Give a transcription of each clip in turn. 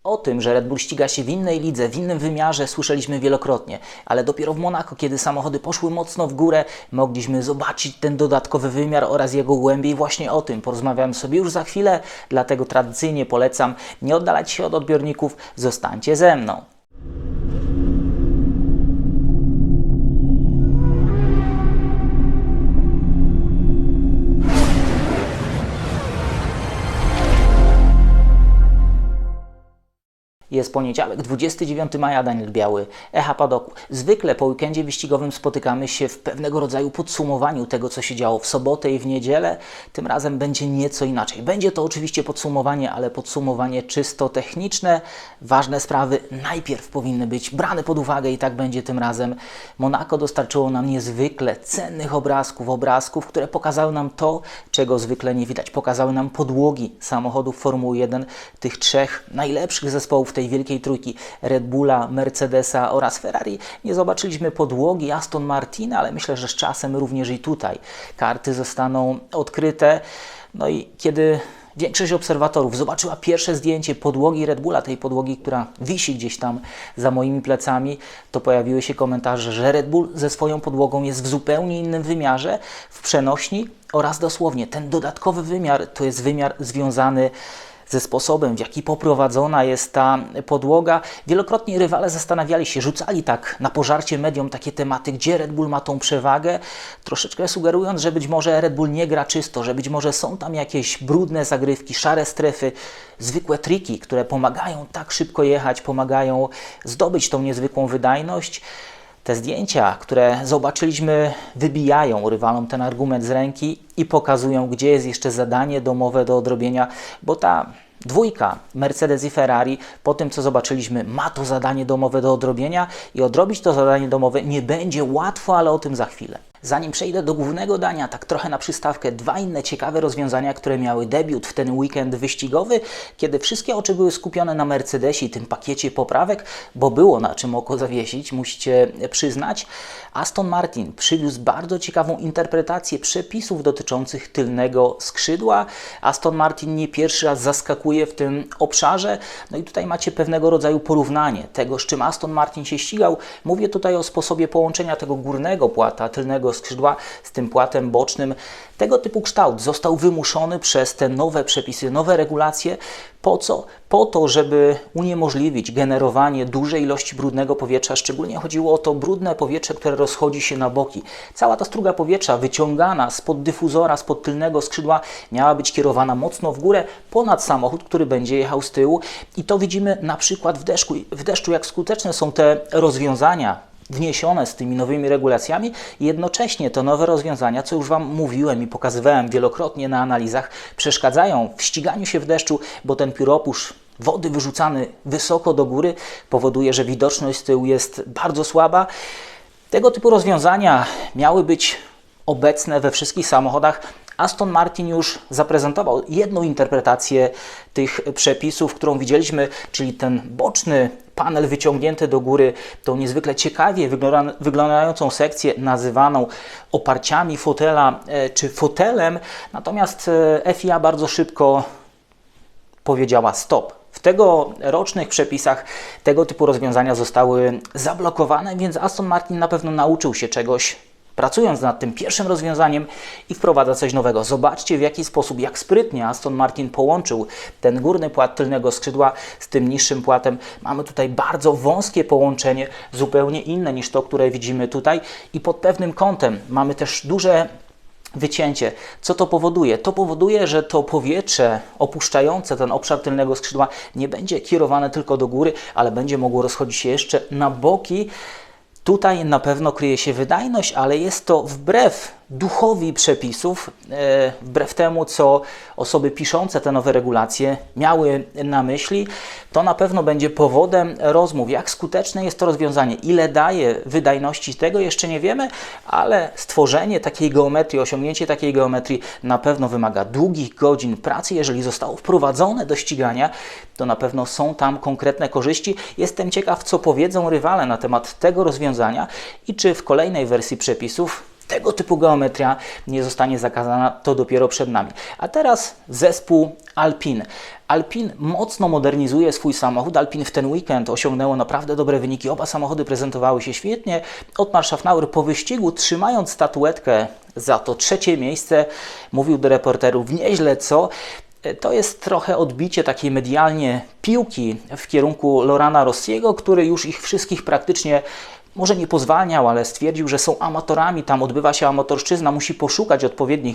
O tym, że Red Bull ściga się w innej lidze, w innym wymiarze słyszeliśmy wielokrotnie, ale dopiero w Monako, kiedy samochody poszły mocno w górę, mogliśmy zobaczyć ten dodatkowy wymiar oraz jego głębię i właśnie o tym porozmawiamy sobie już za chwilę, dlatego tradycyjnie polecam nie oddalać się od odbiorników, zostańcie ze mną. Jest poniedziałek, 29 maja, Daniel Biały, Echa Padoku. Zwykle po weekendzie wyścigowym spotykamy się w pewnego rodzaju podsumowaniu tego, co się działo w sobotę i w niedzielę. Tym razem będzie nieco inaczej. Będzie to oczywiście podsumowanie, ale podsumowanie czysto techniczne. Ważne sprawy najpierw powinny być brane pod uwagę i tak będzie tym razem. Monako dostarczyło nam niezwykle cennych obrazków, które pokazały nam to, czego zwykle nie widać. Pokazały nam podłogi samochodów Formuły 1, tych trzech najlepszych zespołów tej wielkiej trójki Red Bulla, Mercedesa oraz Ferrari. Nie zobaczyliśmy podłogi Aston Martina, ale myślę, że z czasem również i tutaj karty zostaną odkryte. No i kiedy większość obserwatorów zobaczyła pierwsze zdjęcie podłogi Red Bulla, tej podłogi, która wisi gdzieś tam za moimi plecami, to pojawiły się komentarze, że Red Bull ze swoją podłogą jest w zupełnie innym wymiarze, w przenośni oraz dosłownie ten dodatkowy wymiar to jest wymiar związany ze sposobem, w jaki poprowadzona jest ta podłoga. Wielokrotnie rywale zastanawiali się, rzucali tak na pożarcie mediom takie tematy, gdzie Red Bull ma tą przewagę, troszeczkę sugerując, że być może Red Bull nie gra czysto, że być może są tam jakieś brudne zagrywki, szare strefy, zwykłe triki, które pomagają tak szybko jechać, pomagają zdobyć tą niezwykłą wydajność. Te zdjęcia, które zobaczyliśmy, wybijają rywalom ten argument z ręki i pokazują, gdzie jest jeszcze zadanie domowe do odrobienia, bo ta dwójka, Mercedes i Ferrari, po tym co zobaczyliśmy, ma to zadanie domowe do odrobienia i odrobić to zadanie domowe nie będzie łatwo, ale o tym za chwilę. Zanim przejdę do głównego dania, tak trochę na przystawkę, dwa inne ciekawe rozwiązania, które miały debiut w ten weekend wyścigowy, kiedy wszystkie oczy były skupione na Mercedesie i tym pakiecie poprawek, bo było na czym oko zawiesić, musicie przyznać. Aston Martin przywiózł bardzo ciekawą interpretację przepisów dotyczących tylnego skrzydła. Aston Martin nie pierwszy raz zaskakuje w tym obszarze. No i tutaj macie pewnego rodzaju porównanie tego, z czym Aston Martin się ścigał. Mówię tutaj o sposobie połączenia tego górnego płata, tylnego skrzydła z tym płatem bocznym. Tego typu kształt został wymuszony przez te nowe przepisy, nowe regulacje. Po co? Po to, żeby uniemożliwić generowanie dużej ilości brudnego powietrza. Szczególnie chodziło o to brudne powietrze, które rozchodzi się na boki. Cała ta struga powietrza wyciągana spod dyfuzora, spod tylnego skrzydła miała być kierowana mocno w górę ponad samochód, który będzie jechał z tyłu. I to widzimy na przykład w deszczu, jak skuteczne są te rozwiązania wniesione z tymi nowymi regulacjami i jednocześnie te nowe rozwiązania, co już Wam mówiłem i pokazywałem wielokrotnie na analizach, przeszkadzają w ściganiu się w deszczu, bo ten pióropusz wody wyrzucany wysoko do góry powoduje, że widoczność z tyłu jest bardzo słaba. Tego typu rozwiązania miały być obecne we wszystkich samochodach. Aston Martin już zaprezentował jedną interpretację tych przepisów, którą widzieliśmy, czyli ten boczny panel wyciągnięty do góry, tą niezwykle ciekawie wyglądającą sekcję nazywaną oparciami fotela czy fotelem. Natomiast FIA bardzo szybko powiedziała stop. W tegorocznych przepisach tego typu rozwiązania zostały zablokowane, więc Aston Martin na pewno nauczył się czegoś, pracując nad tym pierwszym rozwiązaniem i wprowadza coś nowego. Zobaczcie, w jaki sposób, jak sprytnie Aston Martin połączył ten górny płat tylnego skrzydła z tym niższym płatem. Mamy tutaj bardzo wąskie połączenie, zupełnie inne niż to, które widzimy tutaj i pod pewnym kątem mamy też duże wycięcie. Co to powoduje? To powoduje, że to powietrze opuszczające ten obszar tylnego skrzydła nie będzie kierowane tylko do góry, ale będzie mogło rozchodzić się jeszcze na boki. Tutaj na pewno kryje się wydajność, ale jest to wbrew duchowi przepisów, wbrew temu, co osoby piszące te nowe regulacje miały na myśli. To na pewno będzie powodem rozmów, jak skuteczne jest to rozwiązanie, ile daje wydajności, tego jeszcze nie wiemy, ale stworzenie takiej geometrii, osiągnięcie takiej geometrii na pewno wymaga długich godzin pracy. Jeżeli zostało wprowadzone do ścigania, to na pewno są tam konkretne korzyści. Jestem ciekaw, co powiedzą rywale na temat tego rozwiązania i czy w kolejnej wersji przepisów tego typu geometria nie zostanie zakazana, to dopiero przed nami. A teraz zespół Alpine. Alpine mocno modernizuje swój samochód. Alpine w ten weekend osiągnęło naprawdę dobre wyniki. Oba samochody prezentowały się świetnie. Otmar Szafnauer po wyścigu, trzymając statuetkę za to 3. miejsce, mówił do reporterów: nieźle co? To jest trochę odbicie takiej medialnie piłki w kierunku Laurenta Rossiego, który już ich wszystkich praktycznie może nie pozwalniał, ale stwierdził, że są amatorami, tam odbywa się amatorszczyzna, musi poszukać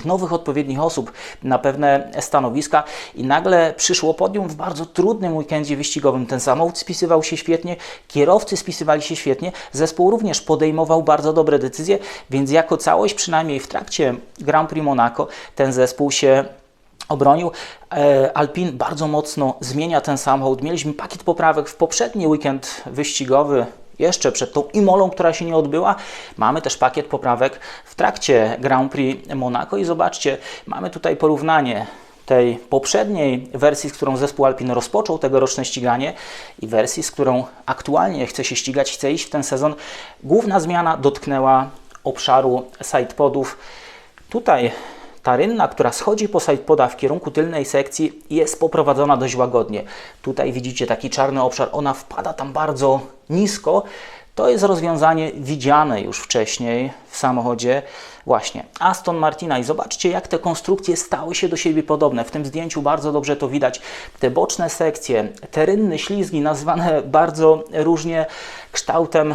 nowych odpowiednich osób na pewne stanowiska i nagle przyszło podium w bardzo trudnym weekendzie wyścigowym. Ten samochód spisywał się świetnie, kierowcy spisywali się świetnie, zespół również podejmował bardzo dobre decyzje, więc jako całość, przynajmniej w trakcie Grand Prix Monaco, ten zespół się obronił. Alpine bardzo mocno zmienia ten samochód. Mieliśmy pakiet poprawek w poprzedni weekend wyścigowy, jeszcze przed tą Imolą, która się nie odbyła. Mamy też pakiet poprawek w trakcie Grand Prix Monaco i zobaczcie, mamy tutaj porównanie tej poprzedniej wersji, z którą zespół Alpine rozpoczął tegoroczne ściganie i wersji, z którą aktualnie chce się ścigać, chce iść w ten sezon. Główna zmiana dotknęła obszaru sidepodów. Tutaj ta rynna, która schodzi po sidepoda w kierunku tylnej sekcji, jest poprowadzona dość łagodnie. Tutaj widzicie taki czarny obszar, ona wpada tam bardzo nisko. To jest rozwiązanie widziane już wcześniej w samochodzie właśnie Aston Martina i zobaczcie, jak te konstrukcje stały się do siebie podobne. W tym zdjęciu bardzo dobrze to widać. Te boczne sekcje, te rynny, ślizgi, nazwane bardzo różnie kształtem,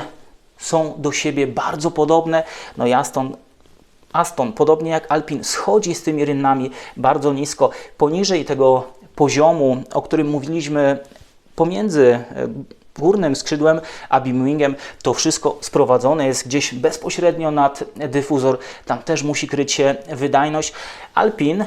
są do siebie bardzo podobne. No i Aston, podobnie jak Alpine, schodzi z tymi rynnami bardzo nisko, poniżej tego poziomu, o którym mówiliśmy, pomiędzy górnym skrzydłem a beamwingiem. To wszystko sprowadzone jest gdzieś bezpośrednio nad dyfuzor. Tam też musi kryć się wydajność. Alpine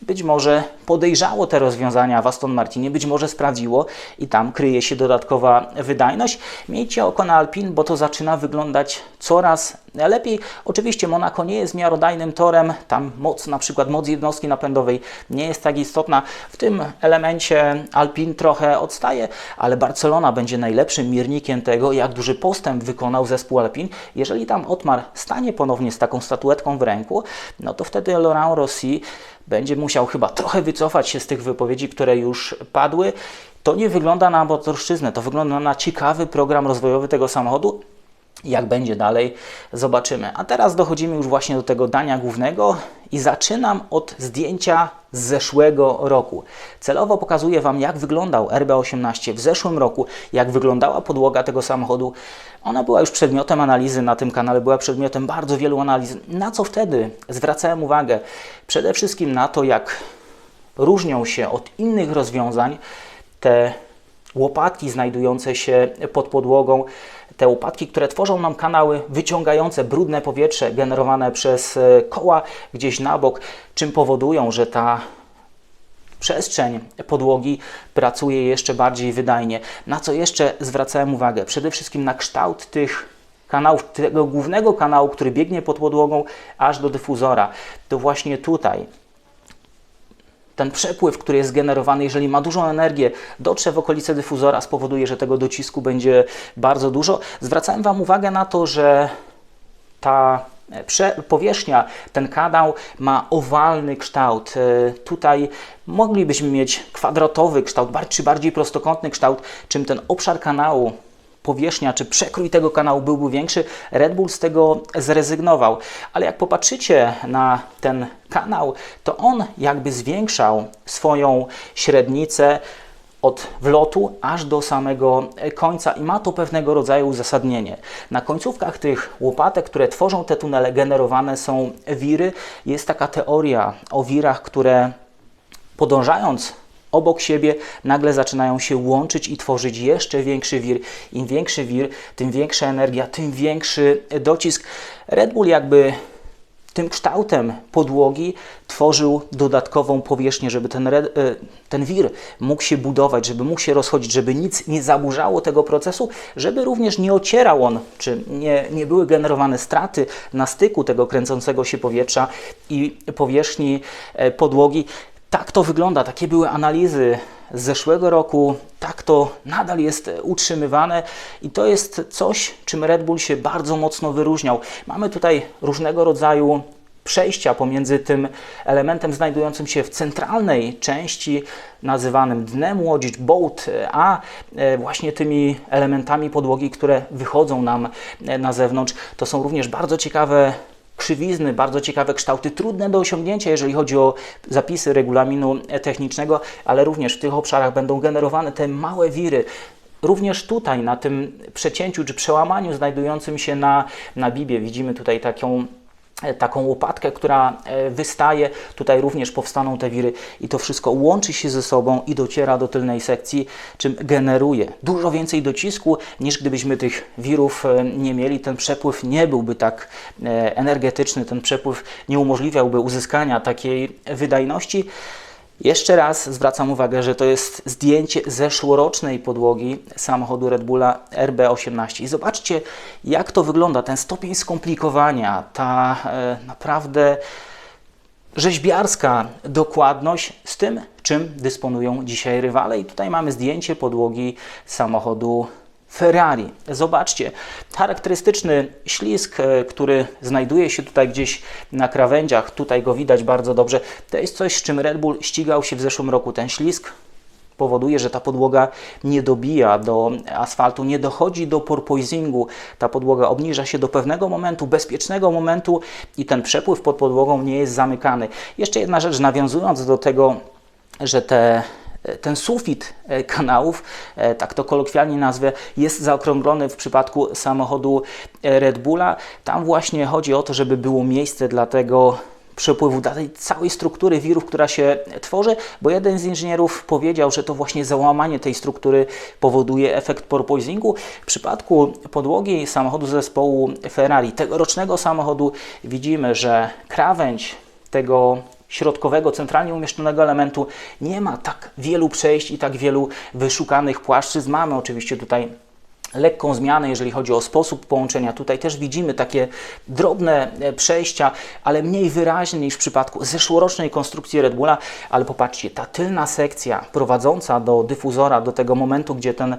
być może podejrzało te rozwiązania w Aston Martinie, być może sprawdziło i tam kryje się dodatkowa wydajność. Miejcie oko na Alpine, bo to zaczyna wyglądać coraz lepiej. Oczywiście Monaco nie jest miarodajnym torem, tam na przykład moc jednostki napędowej nie jest tak istotna. W tym elemencie Alpine trochę odstaje, ale Barcelona będzie najlepszym miernikiem tego, jak duży postęp wykonał zespół Alpine. Jeżeli tam Otmar stanie ponownie z taką statuetką w ręku, no to wtedy Laurent Rossi będzie musiał chyba trochę wycofać się z tych wypowiedzi, które już padły. To nie wygląda na amatorszczyznę, to wygląda na ciekawy program rozwojowy tego samochodu. Jak będzie dalej, zobaczymy. A teraz dochodzimy już właśnie do tego dania głównego i zaczynam od zdjęcia z zeszłego roku. Celowo pokazuję Wam, jak wyglądał RB18 w zeszłym roku, jak wyglądała podłoga tego samochodu. Ona była już przedmiotem analizy na tym kanale, była przedmiotem bardzo wielu analiz. Na co wtedy zwracałem uwagę? Przede wszystkim na to, jak różnią się od innych rozwiązań te łopatki znajdujące się pod podłogą, te łopatki, które tworzą nam kanały wyciągające brudne powietrze generowane przez koła gdzieś na bok, czym powodują, że ta przestrzeń podłogi pracuje jeszcze bardziej wydajnie. Na co jeszcze zwracałem uwagę? Przede wszystkim na kształt tych kanałów, tego głównego kanału, który biegnie pod podłogą aż do dyfuzora. To właśnie tutaj ten przepływ, który jest generowany, jeżeli ma dużą energię, dotrze w okolice dyfuzora, spowoduje, że tego docisku będzie bardzo dużo. Zwracałem Wam uwagę na to, że ta powierzchnia, ten kanał ma owalny kształt. Tutaj moglibyśmy mieć kwadratowy kształt, czy bardziej prostokątny kształt, czym ten obszar kanału, powierzchnia czy przekrój tego kanału byłby większy. Red Bull z tego zrezygnował, ale jak popatrzycie na ten kanał, to on jakby zwiększał swoją średnicę od wlotu aż do samego końca i ma to pewnego rodzaju uzasadnienie. Na końcówkach tych łopatek, które tworzą te tunele, generowane są wiry. Jest taka teoria o wirach, które podążając obok siebie nagle zaczynają się łączyć i tworzyć jeszcze większy wir. Im większy wir, tym większa energia, tym większy docisk. Red Bull jakby tym kształtem podłogi tworzył dodatkową powierzchnię, żeby ten wir mógł się budować, żeby mógł się rozchodzić, żeby nic nie zaburzało tego procesu, żeby również nie ocierał on, czy nie były generowane straty na styku tego kręcącego się powietrza i powierzchni podłogi. Tak to wygląda, takie były analizy z zeszłego roku, tak to nadal jest utrzymywane i to jest coś, czym Red Bull się bardzo mocno wyróżniał. Mamy tutaj różnego rodzaju przejścia pomiędzy tym elementem znajdującym się w centralnej części, nazywanym dnem łodzi, boat, a właśnie tymi elementami podłogi, które wychodzą nam na zewnątrz. To są również bardzo ciekawe krzywizny, bardzo ciekawe kształty, trudne do osiągnięcia, jeżeli chodzi o zapisy regulaminu technicznego, ale również w tych obszarach będą generowane te małe wiry. Również tutaj, na tym przecięciu czy przełamaniu znajdującym się na bibie, widzimy tutaj taką łopatkę, która wystaje. Tutaj również powstaną te wiry i to wszystko łączy się ze sobą i dociera do tylnej sekcji, czym generuje dużo więcej docisku, niż gdybyśmy tych wirów nie mieli. Ten przepływ nie byłby tak energetyczny, ten przepływ nie umożliwiałby uzyskania takiej wydajności. Jeszcze raz zwracam uwagę, że to jest zdjęcie zeszłorocznej podłogi samochodu Red Bulla RB18. I zobaczcie, jak to wygląda, ten stopień skomplikowania, ta naprawdę rzeźbiarska dokładność z tym, czym dysponują dzisiaj rywale. I tutaj mamy zdjęcie podłogi samochodu Ferrari. Zobaczcie, charakterystyczny ślizg, który znajduje się tutaj gdzieś na krawędziach, tutaj go widać bardzo dobrze, to jest coś, z czym Red Bull ścigał się w zeszłym roku. Ten ślizg powoduje, że ta podłoga nie dobija do asfaltu, nie dochodzi do porpoisingu. Ta podłoga obniża się do pewnego momentu, bezpiecznego momentu i ten przepływ pod podłogą nie jest zamykany. Jeszcze jedna rzecz, nawiązując do tego, że ten sufit kanałów, tak to kolokwialnie nazwę, jest zaokrąglony w przypadku samochodu Red Bulla. Tam właśnie chodzi o to, żeby było miejsce dla tego przepływu, dla tej całej struktury wirów, która się tworzy, bo jeden z inżynierów powiedział, że to właśnie załamanie tej struktury powoduje efekt porpoisingu. W przypadku podłogi samochodu zespołu Ferrari, tegorocznego samochodu, widzimy, że krawędź tego środkowego, centralnie umieszczonego elementu nie ma tak wielu przejść i tak wielu wyszukanych płaszczyzn. Mamy oczywiście tutaj lekką zmianę, jeżeli chodzi o sposób połączenia. Tutaj też widzimy takie drobne przejścia, ale mniej wyraźnie niż w przypadku zeszłorocznej konstrukcji Red Bulla. Ale popatrzcie, ta tylna sekcja prowadząca do dyfuzora, do tego momentu, gdzie ten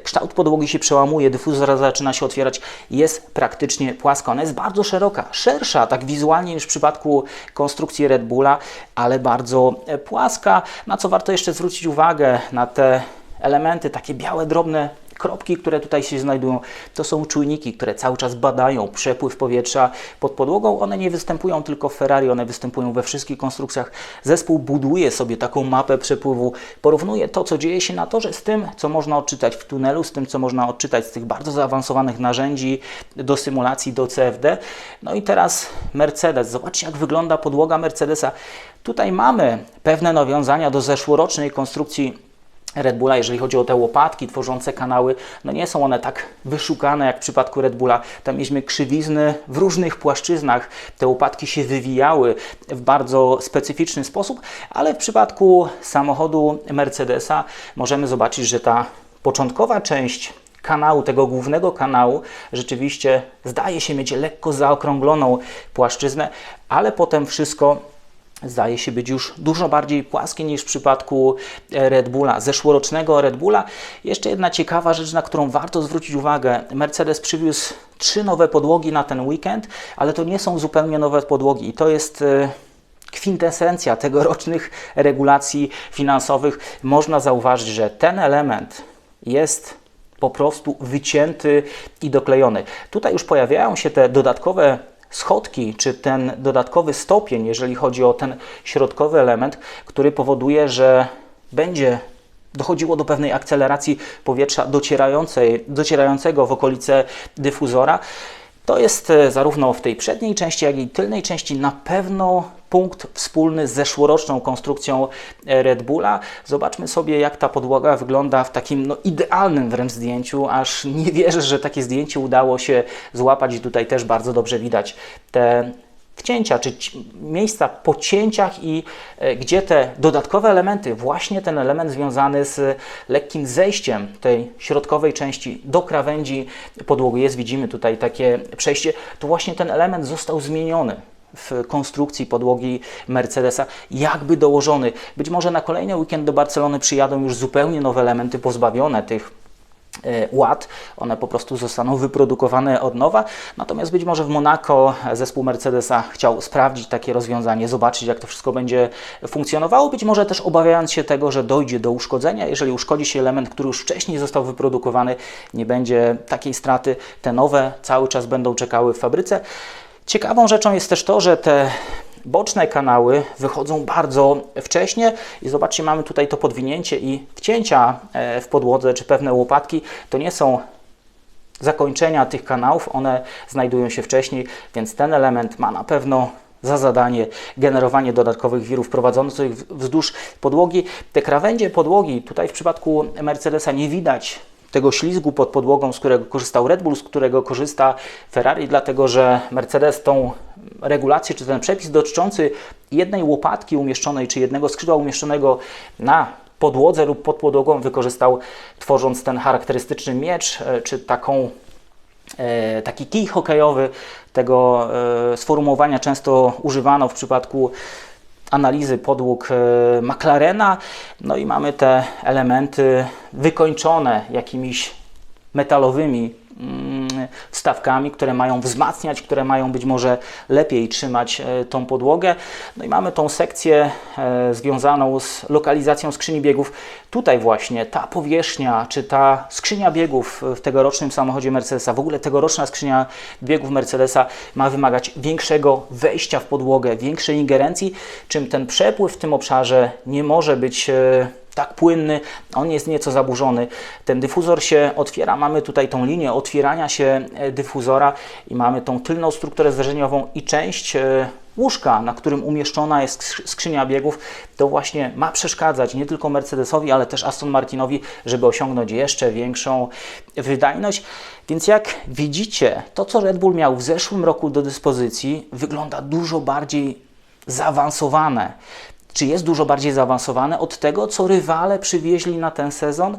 kształt podłogi się przełamuje, dyfuzor zaczyna się otwierać, jest praktycznie płaska. Ona jest bardzo szeroka, szersza tak wizualnie niż w przypadku konstrukcji Red Bulla, ale bardzo płaska. Na co warto jeszcze zwrócić uwagę, na te elementy, takie białe, drobne kropki, które tutaj się znajdują, to są czujniki, które cały czas badają przepływ powietrza pod podłogą. One nie występują tylko w Ferrari, one występują we wszystkich konstrukcjach. Zespół buduje sobie taką mapę przepływu, porównuje to, co dzieje się na torze, z tym, co można odczytać w tunelu, z tym, co można odczytać z tych bardzo zaawansowanych narzędzi do symulacji, do CFD. No i teraz Mercedes. Zobaczcie, jak wygląda podłoga Mercedesa. Tutaj mamy pewne nawiązania do zeszłorocznej konstrukcji Red Bulla, jeżeli chodzi o te łopatki tworzące kanały, no nie są one tak wyszukane jak w przypadku Red Bulla. Tam mieliśmy krzywizny w różnych płaszczyznach, te łopatki się wywijały w bardzo specyficzny sposób, ale w przypadku samochodu Mercedesa możemy zobaczyć, że ta początkowa część kanału, tego głównego kanału, rzeczywiście zdaje się mieć lekko zaokrągloną płaszczyznę, ale potem wszystko zdaje się być już dużo bardziej płaskie niż w przypadku Red Bulla, zeszłorocznego Red Bulla. Jeszcze jedna ciekawa rzecz, na którą warto zwrócić uwagę. Mercedes przywiózł 3 nowe podłogi na ten weekend, ale to nie są zupełnie nowe podłogi i to jest kwintesencja tegorocznych regulacji finansowych. Można zauważyć, że ten element jest po prostu wycięty i doklejony. Tutaj już pojawiają się te dodatkowe schodki, czy ten dodatkowy stopień, jeżeli chodzi o ten środkowy element, który powoduje, że będzie dochodziło do pewnej akceleracji powietrza docierającego w okolice dyfuzora. To jest zarówno w tej przedniej części, jak i tylnej części na pewno punkt wspólny z zeszłoroczną konstrukcją Red Bulla. Zobaczmy sobie, jak ta podłoga wygląda w takim idealnym wręcz zdjęciu, aż nie wierzę, że takie zdjęcie udało się złapać i tutaj też bardzo dobrze widać te wcięcia, czy miejsca po cięciach i gdzie te dodatkowe elementy, właśnie ten element związany z lekkim zejściem tej środkowej części do krawędzi podłogi jest, widzimy tutaj takie przejście, to właśnie ten element został zmieniony. w konstrukcji podłogi Mercedesa, jakby dołożony. Być może na kolejny weekend do Barcelony przyjadą już zupełnie nowe elementy pozbawione tych ład, one po prostu zostaną wyprodukowane od nowa, natomiast być może w Monako zespół Mercedesa chciał sprawdzić takie rozwiązanie, zobaczyć jak to wszystko będzie funkcjonowało, być może też obawiając się tego, że dojdzie do uszkodzenia, jeżeli uszkodzi się element, który już wcześniej został wyprodukowany, nie będzie takiej straty, te nowe cały czas będą czekały w fabryce. Ciekawą rzeczą jest też to, że te boczne kanały wychodzą bardzo wcześnie i zobaczcie, mamy tutaj to podwinięcie i wcięcia w podłodze, czy pewne łopatki, to nie są zakończenia tych kanałów, one znajdują się wcześniej, więc ten element ma na pewno za zadanie generowanie dodatkowych wirów prowadzących wzdłuż podłogi. Te krawędzie podłogi, tutaj w przypadku Mercedesa nie widać tego ślizgu pod podłogą, z którego korzystał Red Bull, z którego korzysta Ferrari, dlatego że Mercedes tą regulację, czy ten przepis dotyczący jednej łopatki umieszczonej, czy jednego skrzydła umieszczonego na podłodze lub pod podłogą wykorzystał, tworząc ten charakterystyczny miecz, czy taki kij hokejowy. Tego sformułowania często używano w przypadku analizy podłóg McLarena. No i mamy te elementy wykończone jakimiś metalowymi wstawkami, które mają wzmacniać, które mają być może lepiej trzymać tą podłogę. No i mamy tą sekcję związaną z lokalizacją skrzyni biegów. Tutaj właśnie ta powierzchnia, czy ta skrzynia biegów w tegorocznym samochodzie Mercedesa, w ogóle tegoroczna skrzynia biegów Mercedesa ma wymagać większego wejścia w podłogę, większej ingerencji, czym ten przepływ w tym obszarze nie może być tak płynny, on jest nieco zaburzony. Ten dyfuzor się otwiera, mamy tutaj tą linię otwierania się dyfuzora i mamy tą tylną strukturę zderzeniową i część łóżka, na którym umieszczona jest skrzynia biegów, to właśnie ma przeszkadzać nie tylko Mercedesowi, ale też Aston Martinowi, żeby osiągnąć jeszcze większą wydajność. Więc jak widzicie, to co Red Bull miał w zeszłym roku do dyspozycji, wygląda dużo bardziej zaawansowane. Czy jest dużo bardziej zaawansowane od tego, co rywale przywieźli na ten sezon?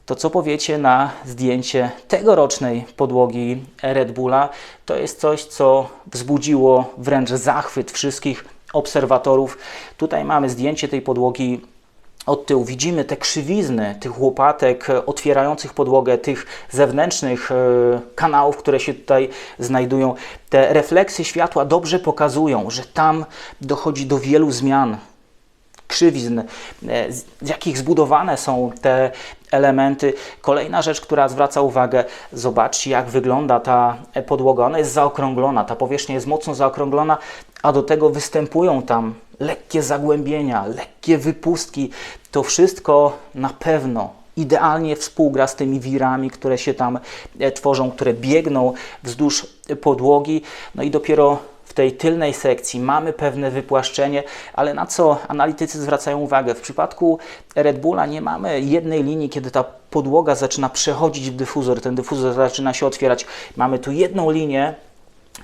To co powiecie na zdjęcie tegorocznej podłogi Red Bulla? To jest coś, co wzbudziło wręcz zachwyt wszystkich obserwatorów. Tutaj mamy zdjęcie tej podłogi od tyłu. Widzimy te krzywizny tych łopatek otwierających podłogę, tych zewnętrznych kanałów, które się tutaj znajdują. Te refleksy światła dobrze pokazują, że tam dochodzi do wielu zmian, krzywizn, z jakich zbudowane są te elementy. Kolejna rzecz, która zwraca uwagę, zobaczcie jak wygląda ta podłoga. Ona jest zaokrąglona, ta powierzchnia jest mocno zaokrąglona, a do tego występują tam lekkie zagłębienia, lekkie wypustki. To wszystko na pewno idealnie współgra z tymi wirami, które się tam tworzą, które biegną wzdłuż podłogi. No i dopiero w tej tylnej sekcji mamy pewne wypłaszczenie, ale na co analitycy zwracają uwagę? W przypadku Red Bulla nie mamy jednej linii, kiedy ta podłoga zaczyna przechodzić w dyfuzor, ten dyfuzor zaczyna się otwierać. Mamy tu jedną linię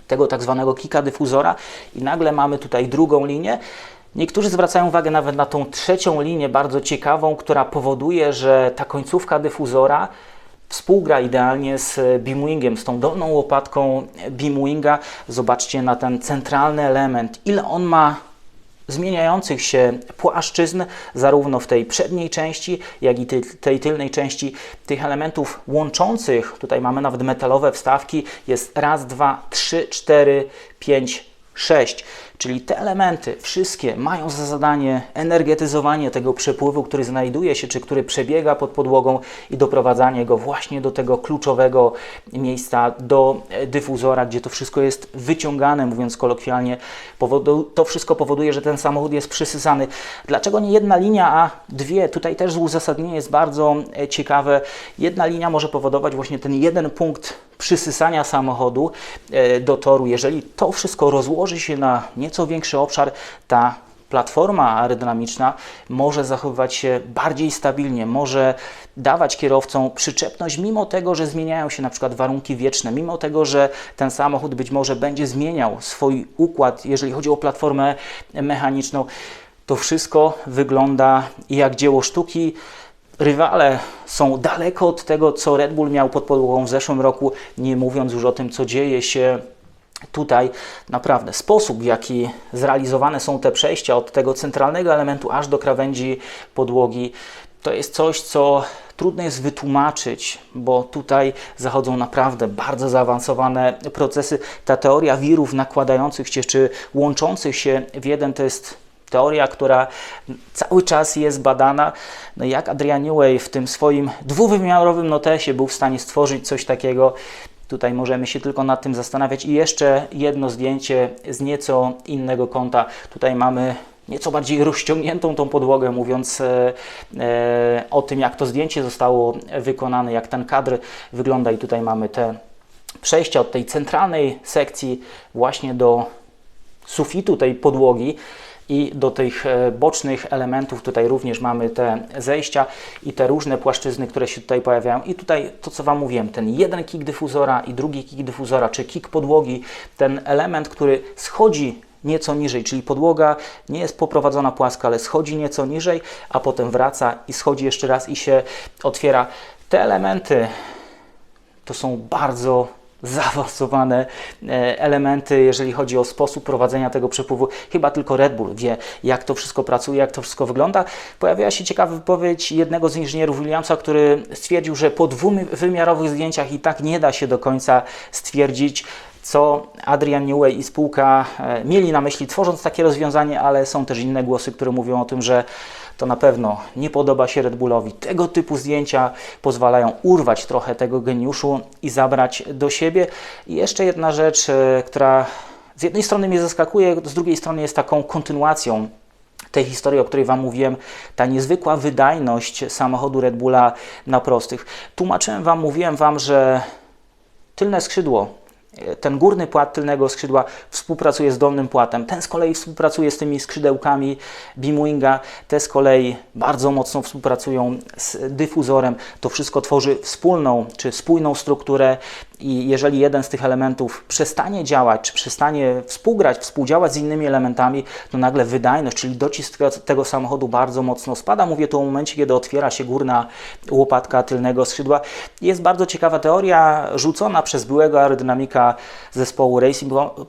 tego tak zwanego kika dyfuzora i nagle mamy tutaj drugą linię. Niektórzy zwracają uwagę nawet na tą trzecią linię, bardzo ciekawą, która powoduje, że ta końcówka dyfuzora współgra idealnie z beamwingiem, z tą dolną łopatką beamwinga. Zobaczcie na ten centralny element, ile on ma zmieniających się płaszczyzn, zarówno w tej przedniej części, jak i tej tylnej części. Tych elementów łączących, tutaj mamy nawet metalowe wstawki, jest raz, dwa, trzy, cztery, pięć, 6. Czyli te elementy wszystkie mają za zadanie energetyzowanie tego przepływu, który znajduje się, czy który przebiega pod podłogą i doprowadzanie go właśnie do tego kluczowego miejsca, do dyfuzora, gdzie to wszystko jest wyciągane, mówiąc kolokwialnie. To wszystko powoduje, że ten samochód jest przysysany. Dlaczego nie jedna linia, a dwie? Tutaj też uzasadnienie jest bardzo ciekawe. Jedna linia może powodować właśnie ten jeden punkt przysysania samochodu do toru. Jeżeli to wszystko rozłoży się na nieco większy obszar, ta platforma aerodynamiczna może zachowywać się bardziej stabilnie, może dawać kierowcom przyczepność, mimo tego, że zmieniają się na przykład warunki wieczne, mimo tego, że ten samochód być może będzie zmieniał swój układ, jeżeli chodzi o platformę mechaniczną. To wszystko wygląda jak dzieło sztuki. Rywale są daleko od tego, co Red Bull miał pod podłogą w zeszłym roku, nie mówiąc już o tym, co dzieje się Tutaj naprawdę sposób, w jaki zrealizowane są te przejścia od tego centralnego elementu aż do krawędzi podłogi, to jest coś, co trudno jest wytłumaczyć, bo tutaj zachodzą naprawdę bardzo zaawansowane procesy. Ta teoria wirów nakładających się czy łączących się w jeden to jest teoria, która cały czas jest badana. No jak Adrian Newey w tym swoim dwuwymiarowym notesie był w stanie stworzyć coś takiego, tutaj możemy się tylko nad tym zastanawiać. I jeszcze jedno zdjęcie z nieco innego kąta. Tutaj mamy nieco bardziej rozciągniętą tą podłogę, mówiąc o tym, jak to zdjęcie zostało wykonane, jak ten kadr wygląda. I tutaj mamy te przejścia od tej centralnej sekcji właśnie do sufitu tej podłogi i do tych bocznych elementów. Tutaj również mamy te zejścia i te różne płaszczyzny, które się tutaj pojawiają. I tutaj to, co Wam mówiłem, ten jeden kick dyfuzora i drugi kick dyfuzora, czy kick podłogi, ten element, który schodzi nieco niżej, czyli podłoga nie jest poprowadzona płasko, ale schodzi nieco niżej, a potem wraca i schodzi jeszcze raz i się otwiera. Te elementy to są bardzo zaawansowane elementy, jeżeli chodzi o sposób prowadzenia tego przepływu. Chyba tylko Red Bull wie, jak to wszystko pracuje, jak to wszystko wygląda. Pojawiła się ciekawa wypowiedź jednego z inżynierów Williamsa, który stwierdził, że po dwuwymiarowych zdjęciach i tak nie da się do końca stwierdzić, co Adrian Newey i spółka mieli na myśli, tworząc takie rozwiązanie, ale są też inne głosy, które mówią o tym, że to na pewno nie podoba się Red Bullowi. Tego typu zdjęcia pozwalają urwać trochę tego geniuszu i zabrać do siebie. I jeszcze jedna rzecz, która z jednej strony mnie zaskakuje, z drugiej strony jest taką kontynuacją tej historii, o której Wam mówiłem, ta niezwykła wydajność samochodu Red Bulla na prostych. Tłumaczyłem Wam, mówiłem Wam, że tylne skrzydło, ten górny płat tylnego skrzydła współpracuje z dolnym płatem. Ten z kolei współpracuje z tymi skrzydełkami Bimwinga. Te z kolei bardzo mocno współpracują z dyfuzorem. To wszystko tworzy wspólną czy spójną strukturę i jeżeli jeden z tych elementów przestanie działać, czy przestanie współdziałać z innymi elementami, to nagle wydajność, czyli docisk tego samochodu bardzo mocno spada. Mówię tu o momencie, kiedy otwiera się górna łopatka tylnego skrzydła. Jest bardzo ciekawa teoria rzucona przez byłego aerodynamika zespołu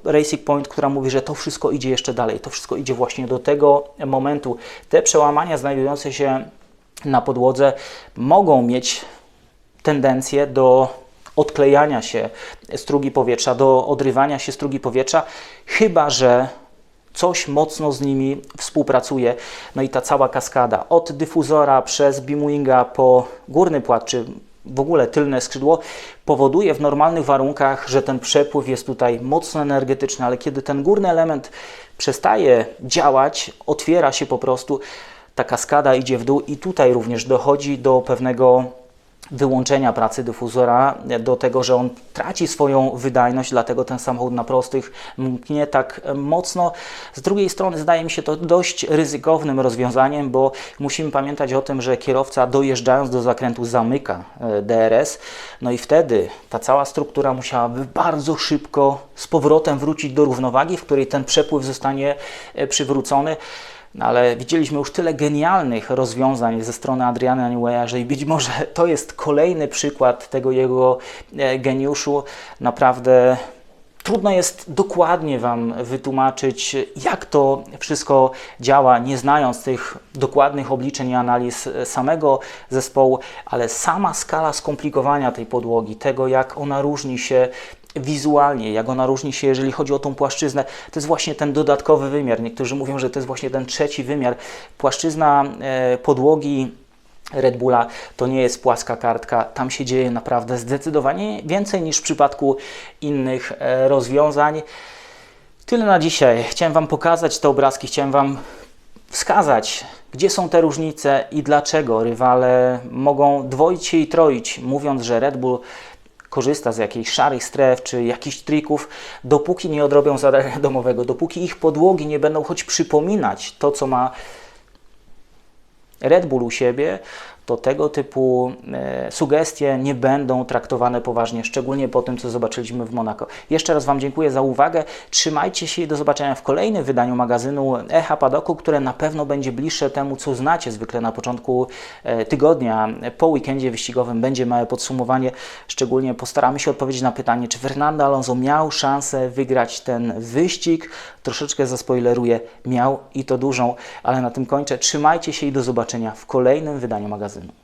Racing Point, która mówi, że to wszystko idzie jeszcze dalej. To wszystko idzie właśnie do tego momentu. Te przełamania znajdujące się na podłodze mogą mieć tendencję do odklejania się strugi powietrza, do odrywania się strugi powietrza, chyba że coś mocno z nimi współpracuje. No i ta cała kaskada od dyfuzora przez Bimwinga po górny płat, czy w ogóle tylne skrzydło, powoduje w normalnych warunkach, że ten przepływ jest tutaj mocno energetyczny, ale kiedy ten górny element przestaje działać, otwiera się po prostu, ta kaskada idzie w dół i tutaj również dochodzi do pewnego wyłączenia pracy dyfuzora, do tego, że on traci swoją wydajność, dlatego ten samochód na prostych mknie tak mocno. Z drugiej strony zdaje mi się to dość ryzykownym rozwiązaniem, bo musimy pamiętać o tym, że kierowca dojeżdżając do zakrętu zamyka DRS, no i wtedy ta cała struktura musiałaby bardzo szybko z powrotem wrócić do równowagi, w której ten przepływ zostanie przywrócony. No ale widzieliśmy już tyle genialnych rozwiązań ze strony Adriana Neweya, że być może to jest kolejny przykład tego jego geniuszu. Naprawdę trudno jest dokładnie Wam wytłumaczyć, jak to wszystko działa, nie znając tych dokładnych obliczeń i analiz samego zespołu, ale sama skala skomplikowania tej podłogi, tego jak ona różni się wizualnie, jak ona różni się, jeżeli chodzi o tą płaszczyznę, to jest właśnie ten dodatkowy wymiar. Niektórzy mówią, że to jest właśnie ten trzeci wymiar. Płaszczyzna podłogi Red Bulla to nie jest płaska kartka, tam się dzieje naprawdę zdecydowanie więcej niż w przypadku innych rozwiązań. Tyle na dzisiaj. Chciałem Wam pokazać te obrazki, chciałem Wam wskazać, gdzie są te różnice i dlaczego rywale mogą dwoić się i troić, mówiąc, że Red Bull korzysta z jakichś szarych stref czy jakichś trików, dopóki nie odrobią zadania domowego, dopóki ich podłogi nie będą choć przypominać to, co ma Red Bull u siebie, to tego typu sugestie nie będą traktowane poważnie, szczególnie po tym, co zobaczyliśmy w Monako. Jeszcze raz Wam dziękuję za uwagę. Trzymajcie się i do zobaczenia w kolejnym wydaniu magazynu Echa Padoku, które na pewno będzie bliższe temu, co znacie zwykle na początku tygodnia. Po weekendzie wyścigowym będzie małe podsumowanie. Szczególnie postaramy się odpowiedzieć na pytanie, czy Fernando Alonso miał szansę wygrać ten wyścig. Troszeczkę zaspoileruję, miał i to dużą, ale na tym kończę. Trzymajcie się i do zobaczenia w kolejnym wydaniu magazynu.